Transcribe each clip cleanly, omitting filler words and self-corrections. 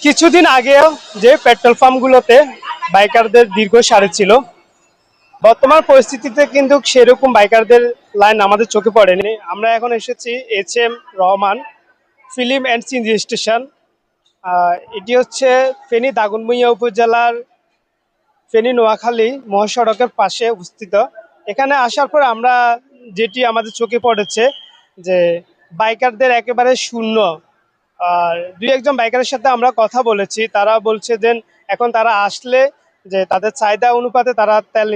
কিছুদিন আগেও যে পেট্রোল পাম্পগুলোতে বাইকারদের দীর্ঘ সারি ছিল, বর্তমান পরিস্থিতিতে কিন্তু সেরকম বাইকারদের লাইন আমাদের চোখে পড়েনি। আমরা এখন এসেছি HM Rahman film and CNG station. এটি হচ্ছে ফেনী দাগনভূঞা উপজেলার ফেনী নোয়াখালী মহাসড়কের পাশে অবস্থিত। এখানে আসার পর আমরা যেটি আমাদের চোখে পড়েছে যে বাইকারদের একেবারে শূন্য। আর দুই একজন বাইকারের সাথে আমরা কথা বলেছি, তারা বলছে যে এখন তারা আসলে যে তাদের চাহিদা অনুপাতে তারা তেল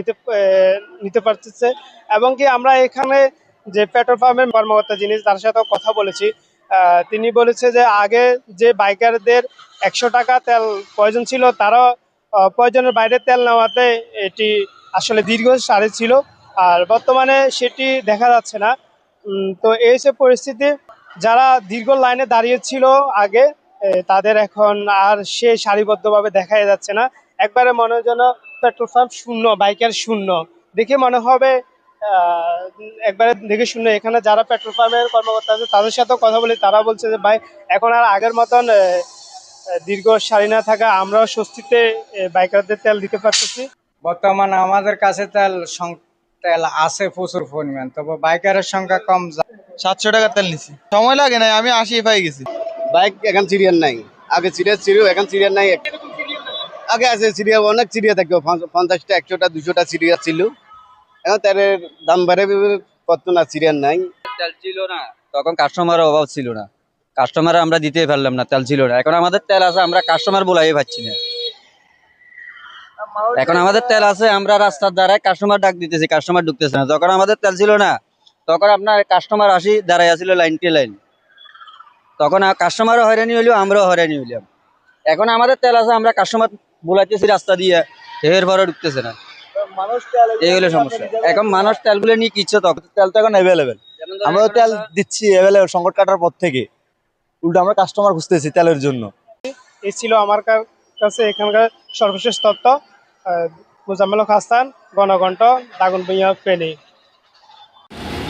নিতে পারতেছে। এবং কি আমরা এখানে যে পেট্রোল পাম্পের কর্মকর্তা যিনি তার সাথেও কথা বলেছি, তিনি বলেছে যে আগে যে বাইকারদের 100 টাকা তেল প্রয়োজন ছিল, তারা প্রয়োজনের বাইরে তেল নেওয়াতে এটি আসলে দীর্ঘ সারি ছিল। আর বর্তমানে সেটি দেখা যাচ্ছে না। তো এই যে পরিস্থিতি, যারা দীর্ঘ লাইনে দাঁড়িয়েছিল আগে, তাদের এখন আর সে সারিবদ্ধভাবে দেখা যাচ্ছে না। একবারে মনে হয় যেন পেট্রোল পাম্প শূন্য, বাইকের শূন্য দেখে মনে হবে। একবারে দেখে শূন্য। এখানে যারা পেট্রোল পাম্পের কর্মকর্তা আছে তাদের সাথেও কথা বলি, তারা বলছে যে ভাই এখন আর আগের মতন দীর্ঘ সারি না থাকা, আমরাও স্বস্তিতে বাইকারদের তেল দিতে পারতেছি। বর্তমানে আমাদের কাছে তেল আছে প্রচুর পরিমাণ, তবে বাইকারের সংখ্যা কম। 700 টাকা তেল নিছি, সময় লাগে নাই, আমি 80 পাই গেছি। বাইক এখন সিরিয়াল নাই, আগে সিরিয়াল ছিল, এখন সিরিয়াল নাই। আগে আছে সিরিয়াল, অনেক সিরিয়াল থাকতো, 50টা 100টা 200টা সিরিয়াল ছিল। এখন তেলের দাম বাড়ে কত না, সিরিয়াল নাই। তেল ছিল না তখন, কাস্টমারের অভাব ছিল না, কাস্টমার আমরা দিতে পারলাম না, তেল ছিল না। এখন আমাদের তেল আছে, আমরা কাস্টমার বলাই পাচ্ছি না। এখন আমাদের তেল আছে, আমরা রাস্তার দ্বারায় কাস্টমার ডাক দিতেছি, কাস্টমার ঢুকতেছে না। যখন আমাদের তেল ছিল না তখন আপনার কাস্টমার আসি দাঁড়াই আসছিল লাইন। তখন কাস্টমারও হয়রানি হইলো, আমরাও হয়রানি হইলাম। এখন আমাদের তেল আছে, আমরা কাস্টমার বলাইতেছি রাস্তা দিয়ে, এর পরে ঢুকতেছে না। এই হলো সমস্যা। এখন মানুষ তেলগুলো নিয়ে কিচ্ছে, তখন তেল তো এখন অ্যাভেলেবেল, আমরা তেল দিচ্ছি অ্যাভেলেবেল সংকট কাটার পর থেকে। উল্টো আমরা কাস্টমার খুঁজতেছি তেলের জন্য। এই ছিল আমার কাছে এখানকার সর্বশেষ তথ্য। মোজাম্মেল হক হাসান, গণকণ্ঠ, দাগনভূঞা, ফেনী।